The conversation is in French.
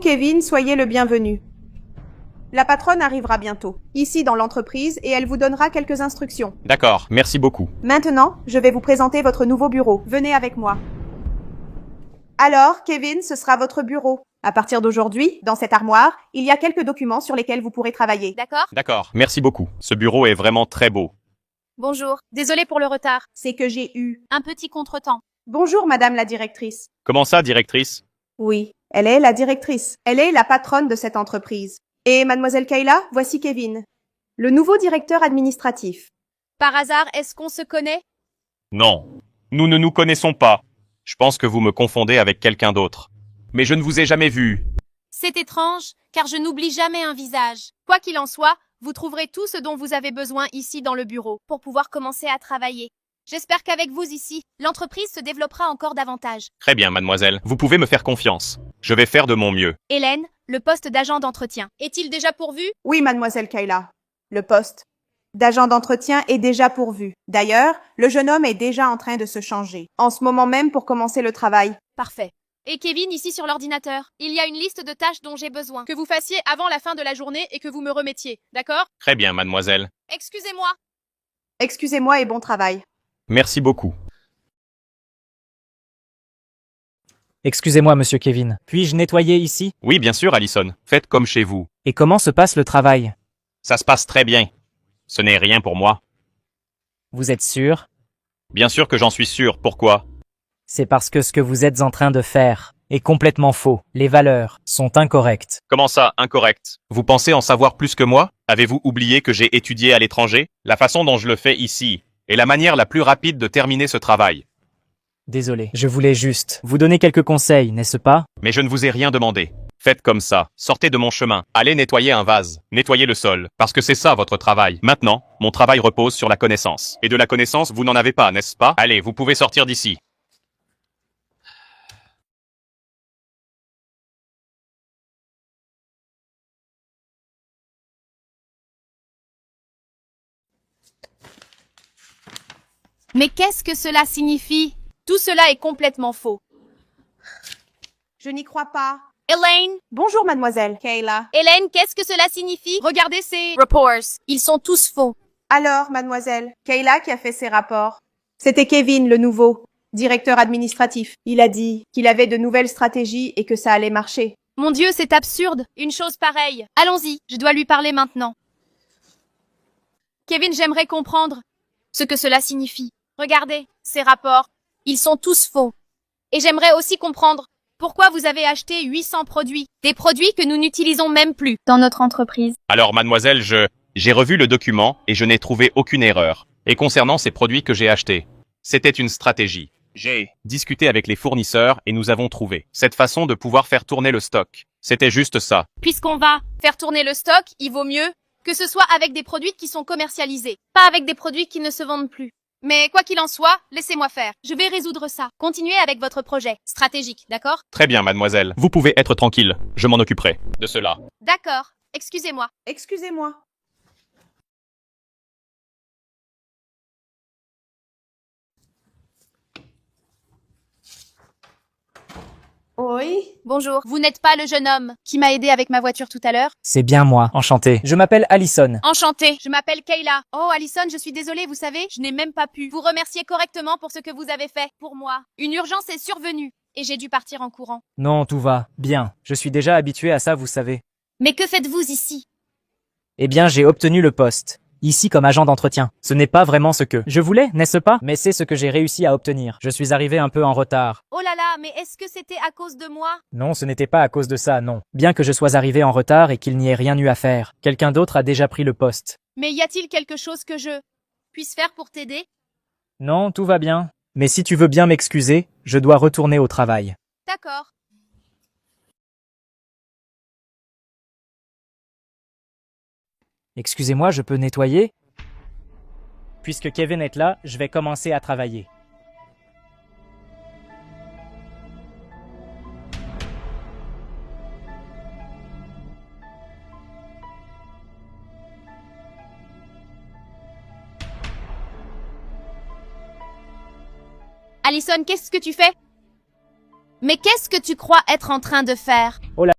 Kevin, soyez le bienvenu. La patronne arrivera bientôt, ici dans l'entreprise, et elle vous donnera quelques instructions. D'accord, merci beaucoup. Maintenant, je vais vous présenter votre nouveau bureau. Venez avec moi. Alors, Kevin, ce sera votre bureau. À partir d'aujourd'hui, dans cette armoire, il y a quelques documents sur lesquels vous pourrez travailler. D'accord? D'accord, merci beaucoup. Ce bureau est vraiment très beau. Bonjour. Désolée pour le retard. C'est que j'ai eu. Un petit contretemps. Bonjour, madame la directrice. Comment ça, directrice? Oui, elle est la directrice. Elle est la patronne de cette entreprise. Et mademoiselle Kayla, voici Kevin, le nouveau directeur administratif. Par hasard, est-ce qu'on se connaît? Non, nous ne nous connaissons pas. Je pense que vous me confondez avec quelqu'un d'autre. Mais je ne vous ai jamais vu. C'est étrange, car je n'oublie jamais un visage. Quoi qu'il en soit, vous trouverez tout ce dont vous avez besoin ici dans le bureau pour pouvoir commencer à travailler. J'espère qu'avec vous ici, l'entreprise se développera encore davantage. Très bien, mademoiselle. Vous pouvez me faire confiance. Je vais faire de mon mieux. Hélène, le poste d'agent d'entretien, est-il déjà pourvu? Oui, mademoiselle Kayla. Le poste d'agent d'entretien est déjà pourvu. D'ailleurs, le jeune homme est déjà en train de se changer, en ce moment même pour commencer le travail. Parfait. Et Kevin, ici sur l'ordinateur, il y a une liste de tâches dont j'ai besoin que vous fassiez avant la fin de la journée et que vous me remettiez, d'accord? Très bien, mademoiselle. Excusez-moi. Excusez-moi et bon travail. Merci beaucoup. Excusez-moi, monsieur Kevin. Puis-je nettoyer ici? Oui, bien sûr, Allison. Faites comme chez vous. Et comment se passe le travail? Ça se passe très bien. Ce n'est rien pour moi. Vous êtes sûr? Bien sûr que j'en suis sûr. Pourquoi? C'est parce que ce que vous êtes en train de faire est complètement faux. Les valeurs sont incorrectes. Comment ça, incorrect? Vous pensez en savoir plus que moi? Avez-vous oublié que j'ai étudié à l'étranger? La façon dont je le fais ici est la manière la plus rapide de terminer ce travail. Désolé, je voulais juste vous donner quelques conseils, n'est-ce pas? Mais je ne vous ai rien demandé. Faites comme ça. Sortez de mon chemin. Allez nettoyer un vase. Nettoyez le sol. Parce que c'est ça votre travail. Maintenant, mon travail repose sur la connaissance. Et de la connaissance, vous n'en avez pas, n'est-ce pas? Allez, vous pouvez sortir d'ici. Mais qu'est-ce que cela signifie? Tout cela est complètement faux. Je n'y crois pas. Elaine, Bonjour, mademoiselle Kayla. Hélène, qu'est-ce que cela signifie? Regardez ces reports. Ils sont tous faux. Alors, mademoiselle, Kayla qui a fait ses rapports. C'était Kevin, le nouveau directeur administratif. Il a dit qu'il avait de nouvelles stratégies et que ça allait marcher. Mon Dieu, c'est absurde. Une chose pareille. Allons-y, je dois lui parler maintenant. Kevin, j'aimerais comprendre ce que cela signifie. Regardez, ces rapports. Ils sont tous faux. Et j'aimerais aussi comprendre pourquoi vous avez acheté 800 produits. Des produits que nous n'utilisons même plus dans notre entreprise. Alors, mademoiselle, j'ai revu le document et je n'ai trouvé aucune erreur. Et concernant ces produits que j'ai achetés, c'était une stratégie. J'ai discuté avec les fournisseurs et nous avons trouvé cette façon de pouvoir faire tourner le stock. C'était juste ça. Puisqu'on va faire tourner le stock, il vaut mieux que ce soit avec des produits qui sont commercialisés, pas avec des produits qui ne se vendent plus. Mais quoi qu'il en soit, laissez-moi faire. Je vais résoudre ça. Continuez avec votre projet stratégique, d'accord? Très bien, mademoiselle. Vous pouvez être tranquille. Je m'en occuperai de cela. D'accord. Excusez-moi. Excusez-moi. Oui. Bonjour. Vous n'êtes pas le jeune homme qui m'a aidé avec ma voiture tout à l'heure? C'est bien moi, enchanté. Je m'appelle Allison. Enchantée. Je m'appelle Kayla. Oh, Allison, je suis désolée, vous savez, je n'ai même pas pu vous remercier correctement pour ce que vous avez fait pour moi. Une urgence est survenue et j'ai dû partir en courant. Non, tout va. Bien. Je suis déjà habitué à ça, vous savez. Mais que faites-vous ici? Eh bien, j'ai obtenu le poste. Ici comme agent d'entretien. Ce n'est pas vraiment ce que je voulais, n'est-ce pas? Mais c'est ce que j'ai réussi à obtenir. Je suis arrivé un peu en retard. Oh là là, mais est-ce que c'était à cause de moi? Non, ce n'était pas à cause de ça, non. Bien que je sois arrivé en retard et qu'il n'y ait rien eu à faire. Quelqu'un d'autre a déjà pris le poste. Mais y a-t-il quelque chose que je puisse faire pour t'aider? Non, tout va bien. Mais si tu veux bien m'excuser, je dois retourner au travail. D'accord. Excusez-moi, je peux nettoyer? Puisque Kevin est là, je vais commencer à travailler. Allison, qu'est-ce que tu fais? Mais qu'est-ce que tu crois être en train de faire? Oh là